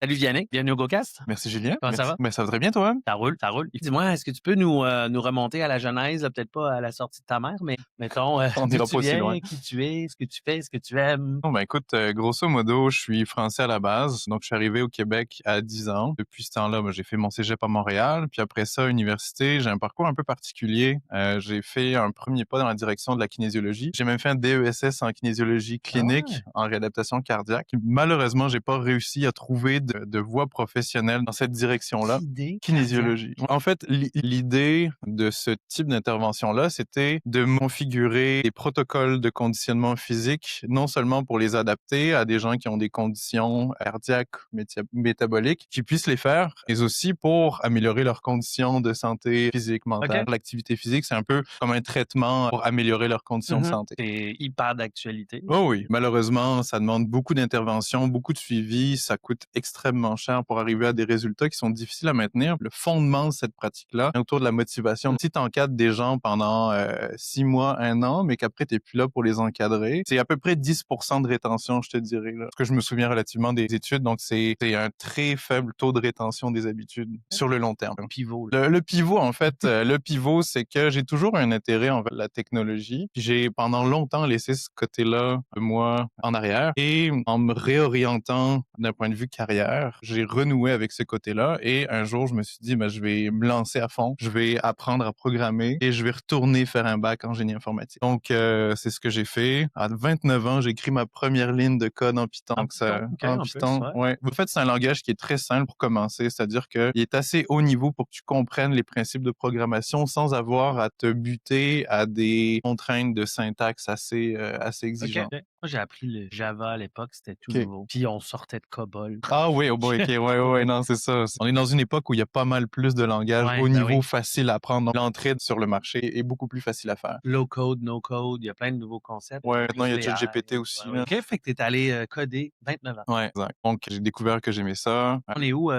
Salut Vianney, bienvenue au GoCast. Merci Julien. Comment ça va? Ben, ça va très bien toi? Ça roule, ça roule. Dis-moi, est-ce que tu peux nous remonter à la genèse, là, peut-être pas à la sortie de ta mère, mais mettons, On d'où n'ira tu pas aussi loin. viens, qui tu es, ce que tu fais, ce que tu aimes? Bon, ben écoute, grosso modo, je suis français à la base. Donc, je suis arrivé au Québec à 10 ans. Depuis ce temps-là, ben, j'ai fait mon cégep à Montréal. Puis après ça, université, j'ai un parcours un peu particulier. J'ai fait un premier pas dans la direction de la kinésiologie. J'ai même fait un DESS en kinésiologie Ah clinique, ouais? en réadaptation cardiaque. Malheureusement, j'ai pas réussi à trouver de voie professionnelle dans cette direction-là. Idée cardiaque. Kinésiologie. En fait, l'idée de ce type d'intervention-là, c'était de configurer des protocoles de conditionnement physique, non seulement pour les adapter à des gens qui ont des conditions cardiaques, métaboliques, qui puissent les faire, mais aussi pour améliorer leurs conditions de santé physique, mentale. OK. L'activité physique, c'est un peu comme un traitement pour améliorer leurs conditions de santé. C'est hyper d'actualité. Oh oui, malheureusement, ça demande beaucoup d'intervention, beaucoup de suivi, ça coûte extrêmement cher pour arriver à des résultats qui sont difficiles à maintenir. Le fondement de cette pratique-là, autour de la motivation, si tu encadres des gens pendant 6 mois, 1 an, mais qu'après tu n'es plus là pour les encadrer, c'est à peu près 10% de rétention, je te dirais. Là. Parce que je me souviens relativement des études, donc c'est un très faible taux de rétention des habitudes sur le long terme. Pivot, là. Le pivot, en fait, le pivot, c'est que j'ai toujours un intérêt envers la technologie. Puis j'ai pendant longtemps laissé ce côté-là, moi, en arrière. Et en me réorientant d'un point de vue carrière, j'ai renoué avec ce côté-là. Et un jour, je me suis dit, ben, je vais me lancer à fond. Je vais apprendre à programmer et je vais retourner faire un bac en génie informatique. Donc, c'est ce que j'ai fait. À 29 ans, j'ai écrit ma première ligne de code en Python. En Donc, ça, Python, OK, en en plus, Python, ouais. ouais. En fait, c'est un langage qui est très simple pour commencer. C'est-à-dire qu'il est assez haut niveau pour que tu comprennes les principes de programmation sans avoir à te buter à des contraintes de syntaxe assez OK. exigeantes. Moi, j'ai appris le Java à l'époque, c'était tout OK. nouveau. Puis on sortait de COBOL. Ah oui, oh boy, OK, ouais, non, c'est ça. On est dans une époque où il y a pas mal plus de langages Ouais, au ben niveau oui. facile à apprendre. Donc, l'entrée sur le marché est beaucoup plus facile à faire. Low code, no code, il y a plein de nouveaux concepts, Ouais, maintenant, plus il y a les ChatGPT AI. aussi, Ouais, ouais. là. OK, fait que t'es allé coder 29 ans. Ouais, exact. Donc, j'ai découvert que j'aimais ça. On est où,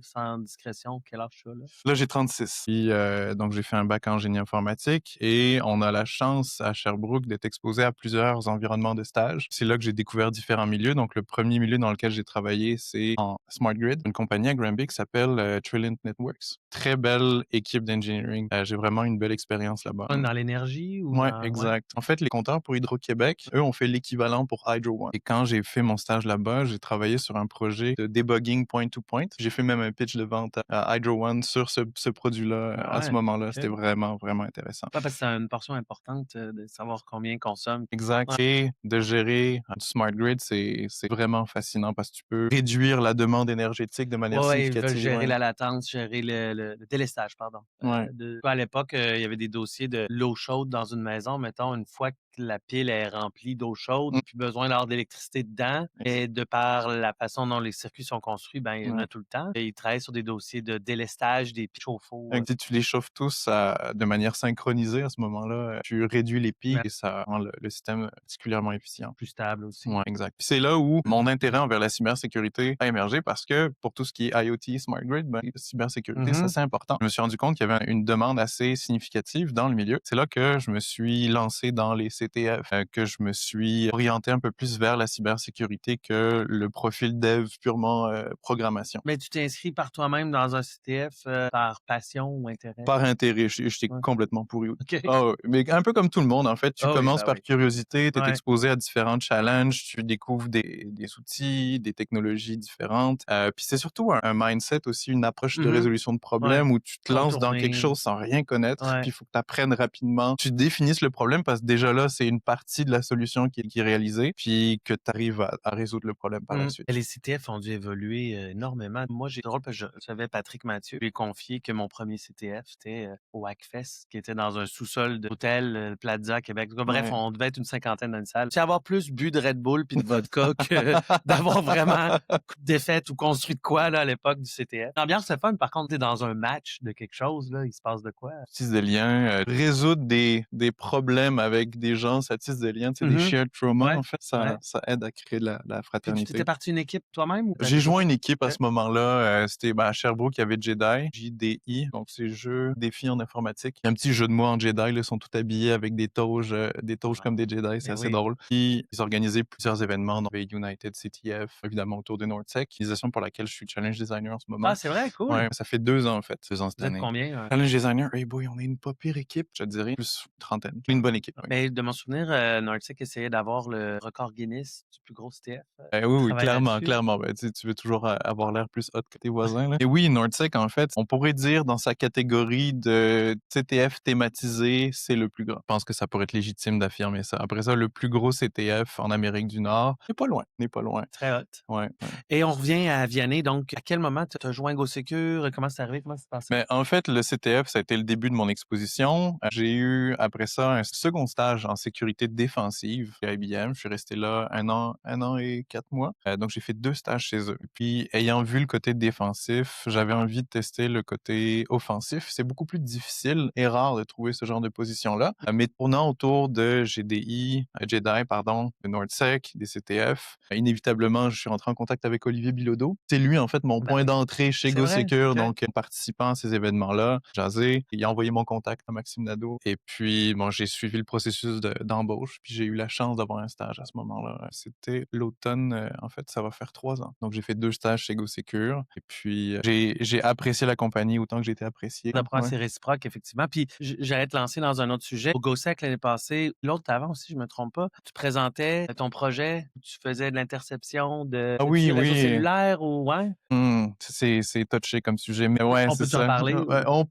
sans discrétion? Quel âge tu as, là? Là, j'ai 36. Puis, donc, j'ai fait un bac en génie informatique et on a la chance à Sherbrooke d'être exposé à plusieurs environnements de stage. C'est là que j'ai découvert différents milieux. Donc, le premier milieu dans lequel j'ai travaillé, c'est en Smart Grid, une compagnie à Granby qui s'appelle Trilliant Networks. Très belle équipe d'engineering. J'ai vraiment une belle expérience là-bas. Dans l'énergie ou Ouais, dans... Ouais. exact. En fait, les compteurs pour Hydro-Québec, eux, ont fait l'équivalent pour Hydro One. Et quand j'ai fait mon stage là-bas, j'ai travaillé sur un projet de debugging point-to-point. J'ai fait même un pitch de vente à Hydro One sur ce produit-là Ah à ce ouais, moment-là. C'était OK. vraiment, vraiment intéressant. Ouais, parce que c'est une portion importante de savoir combien consomme. Exact. Ouais. Et de gérer du smart grid, c'est vraiment fascinant parce que tu peux réduire la demande énergétique de manière Ouais, ouais, ils veulent significative. gérer Ouais. la latence, gérer le délestage, pardon. Ouais. À l'époque, il y avait des dossiers de l'eau chaude dans une maison. Mettons, une fois que la pile est remplie d'eau chaude, Mm. plus besoin d'avoir d'électricité dedans. Et de par la façon dont les circuits sont construits, ben, il y en Ouais. a tout le temps. Et ils travaillent sur des dossiers de délestage des chauffe-eau. Donc, si tu les chauffes tous de manière synchronisée à ce moment-là, tu réduis les pics Ouais. et ça rend le système particulièrement efficient. Plus stable aussi. Ouais, exact. Puis c'est là où mon intérêt envers la cybersécurité a émergé parce que pour tout ce qui est IoT, Smart Grid, ben, la cybersécurité, c'est Mhm. assez important. Je me suis rendu compte qu'il y avait une demande assez significative dans le milieu. C'est là que je me suis lancé dans les CTF, que je me suis orienté un peu plus vers la cybersécurité que le profil dev purement programmation. Mais tu t'es inscrit par toi-même dans un CTF par passion ou intérêt? Par intérêt, j'étais Ouais. complètement pourri. OK. Ah ouais, mais un peu comme tout le monde, en fait, tu Ah oui, commences ben par oui. curiosité, tu es Ouais. exposé à différents challenges, tu découvres des outils, des technologies différentes. Puis c'est surtout un mindset aussi, une approche de Mhm. résolution de Ouais. problèmes où tu te lances dans quelque Contourner. chose sans rien connaître, Ouais. puis il faut que tu apprennes rapidement, tu définisses le problème parce que déjà là, c'est une partie de la solution qui est réalisée, puis que tu arrives à résoudre le problème par la suite. Les CTF ont dû évoluer énormément. Moi, j'ai drôle parce que je savais Patrick Mathieu. Je lui ai confié que mon premier CTF, c'était au Hackfest, qui était dans un sous-sol d'hôtel Plaza à Québec. En tout cas, bref, Ouais. on devait être une cinquantaine dans une salle. C'est avoir plus bu de Red Bull puis de vodka que d'avoir vraiment défait ou construit de quoi là, à l'époque du CTF. L'ambiance, c'est fun. Par contre, t'es dans un match de quelque chose, là, il se passe de quoi? Tisse des liens, résoudre des problèmes avec des gens, ça tisse des liens, tu sais, des Mmh. shared trauma, Ouais, en fait, ouais. ça aide à créer de la Puis tu fraternité. faisais partie d'une équipe toi-même ou tu J'ai avais joint d'autres? une équipe à OK. ce moment-là, c'était, à Sherbrooke, il y avait Jedi, JDI, donc c'est jeux, défis en informatique. Il y a un petit jeu de mots en Jedi, là, ils sont tous habillés avec des toges Ah, comme des Jedi, c'est ben assez oui. drôle. Puis ils organisaient plusieurs événements, dont United CTF, évidemment autour de NordTech, organisation pour laquelle je suis challenge designer en ce Ah, moment. c'est vrai? Cool. Ouais, ça fait 2 ans en fait, 2 ans cette Vous êtes année. combien? Challenge designer, hey boy, on est une pas pire équipe, je te dirais, plus trentaine. Une bonne équipe, oui. Mais de mon souvenir, Nordic essayait d'avoir le record Guinness du plus gros CTF. Oui, Tu oui, travailles clairement, là-dessus? clairement. Ben, tu veux toujours avoir l'air plus hot que tes voisins, là. Et oui, NordSec, en fait, on pourrait dire dans sa catégorie de CTF thématisé, c'est le plus grand. Je pense que ça pourrait être légitime d'affirmer ça. Après ça, le plus gros CTF en Amérique du Nord, n'est pas loin, n'est pas loin. Très hot. Ouais, ouais. Et on revient à Vianney, donc à quel moment tu as joint GoSecure? Comment c'est arrivé? Comment ça s'est passé? Mais en fait, le CTF, ça a été le début de mon exposition. J'ai eu, après ça, un second stage en sécurité défensive à IBM. Je suis resté là un an et 4 mois. Donc, j'ai fait 2 stages chez eux. Puis, ayant vu le côté défensif, j'avais envie de tester le côté offensif. C'est beaucoup plus difficile et rare de trouver ce genre de position-là. Mais tournant autour de GDI, Jedi, pardon, de NordSec, des CTF, inévitablement, je suis rentré en contact avec Olivier Bilodeau. C'est lui, en fait, mon Ben point oui. d'entrée chez C'est vrai? GoSecure. OK. Donc, en participant à ces événements-là, jasé, il a envoyé mon contact à Maxime Nadeau. Et puis, bon, j'ai suivi le processus d'embauche. Puis, j'ai eu la chance d'avoir un stage à ce moment-là. C'était l'automne, en fait, ça va faire 3 ans. Donc, j'ai fait 2 stages chez GoSecure. Et puis, j'ai apprécié la compagnie autant que j'ai été apprécié. D'apprendre, Ouais. c'est réciproque, effectivement. Puis j'allais te lancer dans un autre sujet. Au GoSec l'année passée, l'autre avant aussi, je me trompe pas, tu présentais ton projet, tu faisais de l'interception de Ah petits oui, réseaux oui. cellulaires ou ouais? C'est touché comme sujet, mais ouais, On c'est peut-tu en ça. parler Ouais, ou? on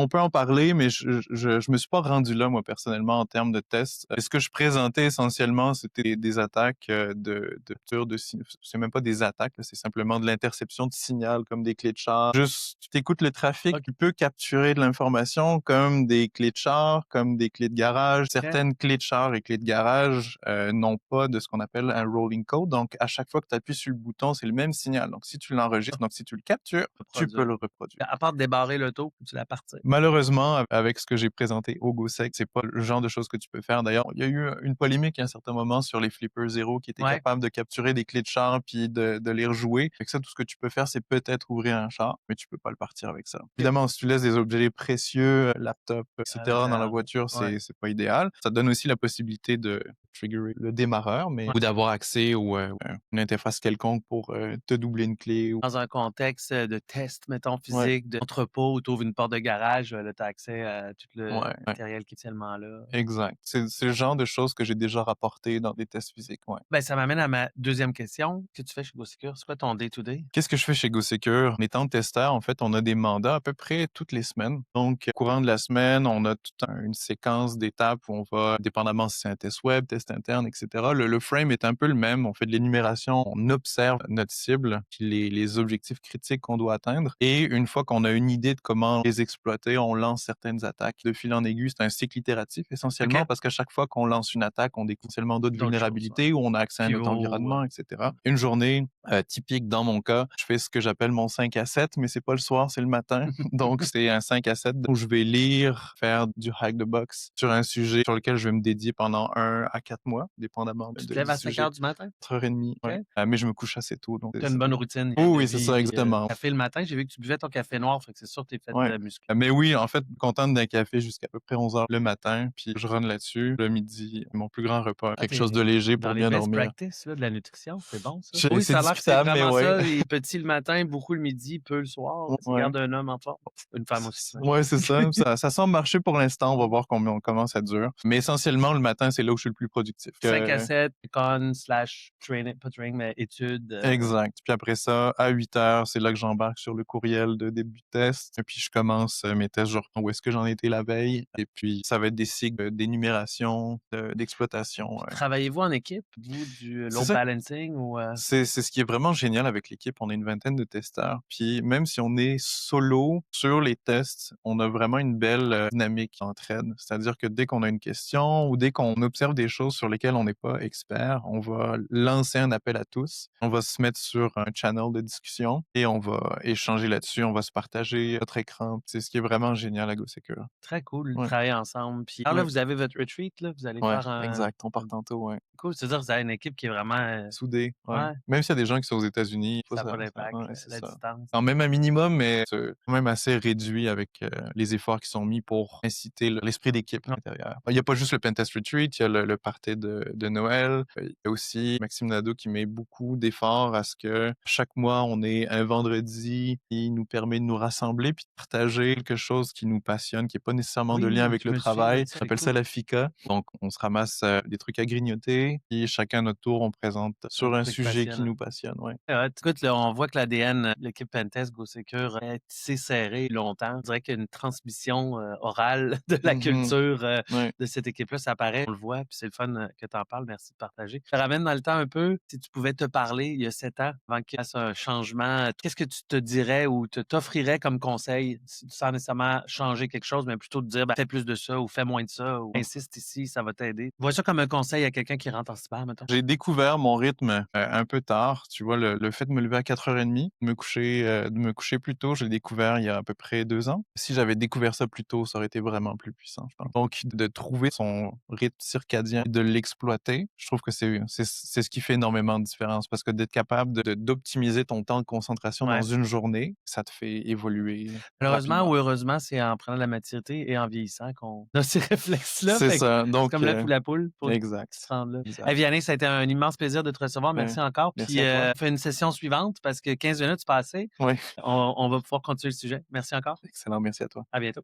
peut en parler, mais je me suis pas rendu là, moi, personnellement, en termes de tests. Ce que je présentais essentiellement, c'était des attaques, de rupture de signe c'est même pas des attaques, là, c'est simplement de l'interception de signal comme des clés de char. Juste, tu écoutes le trafic, OK. tu peux capturer de l'information comme des clés de char, comme des clés de garage. OK. Certaines clés de char et clés de garage, n'ont pas de ce qu'on appelle un rolling code. Donc, à chaque fois que tu appuies sur le bouton, c'est le même signal. Donc, si tu l'enregistres, donc si tu le captures, tu peux Reproduire. le reproduire. À part de débarrer l'auto, tu la partir. Malheureusement, avec ce que j'ai présenté au GoSec, c'est pas le genre de choses que tu peux faire. D'ailleurs, il y a eu une polémique à un certain moment sur les Flipper Zero qui étaient Ouais. capables de capturer des clés de char puis de les rejouer. Fait que ça, tout ce que tu peux faire, c'est peut-être ouvrir un char, mais tu peux pas le partir avec ça. Évidemment, si tu laisses des objets précieux, laptop, etc. dans la voiture, Ouais. c'est pas idéal. Ça donne aussi la possibilité de triggerer le démarreur, mais Ouais. ou d'avoir accès ou une interface quelconque pour te doubler une clé. Dans un contexte, de test, mettons, Ouais, physique, d'entrepôt où tu ouvres une porte de garage, là, tu as accès à tout le ouais, ouais. matériel qui est tellement là. Exact. C'est le genre de choses que j'ai déjà rapporté dans des tests physiques, ouais. Ben, ça m'amène à ma deuxième question. Qu'est-ce que tu fais chez GoSecure? C'est quoi ton day to day? Qu'est-ce que je fais chez GoSecure? En étant testeur, en fait, on a des mandats à peu près toutes les semaines. Donc, au courant de la semaine, on a une séquence d'étapes où on va, dépendamment si c'est un test web, test interne, etc. Le frame est un peu le même. On fait de l'énumération, on observe notre cible, puis les objectifs critiques qu'on doit atteindre. Et une fois qu'on a une idée de comment les exploiter, on lance certaines attaques. De fil en aiguille, c'est un cycle itératif essentiellement OK. parce qu'à chaque fois qu'on lance une attaque, on découvre essentiellement d'autres D'autres choses, ouais. vulnérabilités ou on a accès à notre Pivot, environnement, etc. Une journée typique dans mon cas, je fais ce que j'appelle mon 5 à 7, mais c'est pas le soir, c'est le matin. Donc, c'est un 5 à 7 où je vais lire, faire du hack the box sur un sujet sur lequel je vais me dédier pendant 1 à 4 mois, dépendamment tu te du lèves à cinq sujet. heures du matin? 4h30, OK. ouais. Mais je me couche assez tôt, donc Tu as une c'est bonne bon. routine Oh de oui, c'est ça, vie, exactement. café le matin, j'ai vu que tu buvais ton café noir, fait que c'est sûr que tu es faite, Ouais. musclée. Mais oui, en fait, contente d'un café jusqu'à peu près 11 heures le matin, puis je run là-dessus. Le midi, mon plus grand repas, Ah, quelque tu chose de léger dans pour les bien best dormir. practices, là, de la nutrition, c'est bon ça. Oui, C'est ça a l'air que c'est discutable, mais vraiment ouais. ça, les petits le matin, beaucoup le midi, peu le soir, ça Ouais. garde un homme en forme. Une femme aussi, j'imagine. Ouais, c'est ça. Ça semble marcher pour l'instant. On va voir comment ça dure. Mais essentiellement, le matin, c'est là où je suis le plus productif. 5 à 7, con/training, pas training, mais études, Exact. Puis après ça, à 8 heures, c'est là que j'embarque sur le courriel de début de test. Et puis je commence mes tests, je reprends où est-ce que j'en étais la veille. Et puis ça va être des cycles d'énumération, d'exploitation. travaillez-vous en équipe, vous, du C'est load ça. balancing ou C'est ce qui est vraiment génial avec l'équipe. On est une vingtaine de testeurs. Puis même si on est solo sur les tests, on a vraiment une belle dynamique d'entraide. C'est-à-dire que dès qu'on a une question ou dès qu'on observe des choses sur lesquelles on n'est pas expert, on va lancer un appel à tous. On va se mettre sur un channel de discussion. différents et on va échanger là-dessus, on va se partager notre écran. C'est ce qui est vraiment génial à GoSecure. Très cool de Ouais, travailler ensemble. Puis alors là, ouais, vous avez votre retreat, là, vous allez ouais, faire exact. On un part tantôt, ouais. cool, c'est-à-dire vous avez une équipe qui est vraiment, Soudé, ouais. ouais, Même s'il y a des gens qui sont aux États-Unis, ça a ça pas ça d'impact, ouais, là, c'est la ça. distance. Quand même un minimum, mais c'est quand même assez réduit avec, les efforts qui sont mis pour inciter l'esprit d'équipe à Ouais, l'intérieur. Il y a pas juste le Pentest Retreat, il y a le party de Noël. Il y a aussi Maxime Nadeau qui met beaucoup d'efforts à ce que chaque mois, on ait un vendredi qui nous permet de nous rassembler puis de partager quelque chose qui nous passionne, qui est pas nécessairement de lien oui, avec je le me souviens de travail. ça, On c'est appelle ça cool. la FICA. Donc on se ramasse, des trucs à grignoter, puis chacun à notre tour, on présente Un sur un truc sujet qui passionnant. nous passionne, ouais. Écoute, là, on voit que l'ADN, l'équipe Pentest GoSecure est tissé serré longtemps. On dirait qu'il y a une transmission, orale de la Mmh. culture, Ouais. de cette équipe-là. Ça paraît, on le voit, puis c'est le fun, que tu en parles. Merci de partager. Je te ramène dans le temps un peu. Si tu pouvais te parler il y a 7 ans, avant qu'il fasse un changement, qu'est-ce que tu te dirais ou t'offrirais comme conseil, sans nécessairement changer quelque chose, mais plutôt de dire: «Ben, fais plus de ça» ou «Fais moins de ça» ou «Insiste ici, ça va t'aider». Vois ça comme un conseil à quelqu'un qui rentre en cyber, mettons? J'ai découvert mon rythme, un peu tard. Tu vois, le fait de me lever à 4:30, de me coucher plus tôt, je l'ai découvert il y a à peu près 2 ans. Si j'avais découvert ça plus tôt, ça aurait été vraiment plus puissant, je pense. Donc de trouver son rythme circadien, de l'exploiter, je trouve que c'est ce qui fait énormément de différence parce que d'être capable d'optimiser ton temps de concentration dans Ouais. une journée, ça te fait évoluer Malheureusement rapidement. ou heureusement, c'est en prenant de la maturité et en vieillissant qu'on a ces réflexes-là. C'est Fait que ça, c'est donc comme l'œuf ou la poule, faut qu'ils se exact, rendent là. Hey exact. Vianney, ça a été un immense plaisir de te recevoir. Ouais. Merci encore. Merci Puis, à toi. on fait une session suivante parce que 15 minutes c'est pas assez. Ouais, On va pouvoir continuer le sujet. Merci encore. excellent, merci à toi. À bientôt.